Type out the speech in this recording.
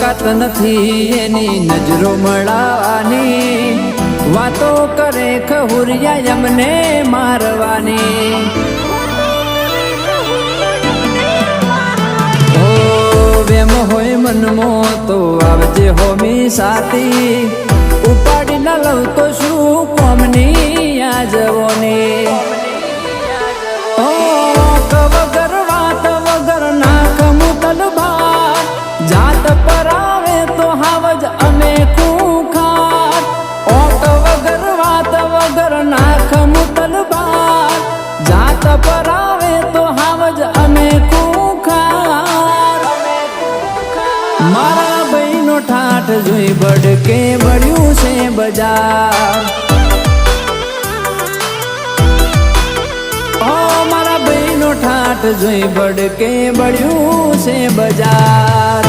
ઓકાત નથી એની નજરો મળવાની, વાતો કરે ખહુરિયા એમને મારવાની. ઓ વેમ હોય મનમો તો આવજે હોમી સાથી, ઉપાડી ન લઉં તો શું કોમની આ જવોની. વગર વાત વગર નાખ મુતલ બાર, જાત પર આવે તો હાવજ અમે ખૂંખાર. ઓક વગર વાત વગર નાખ મુતલ બાર, જાત પર આવે તો હાવજ અમે ખૂંખાર. મારા ભાઈનો ઠાઠ જોઈ બડકે બળ્યું છે બજાર. ઠાઠ જોઈ બડકે બળ્યું છે બજાર.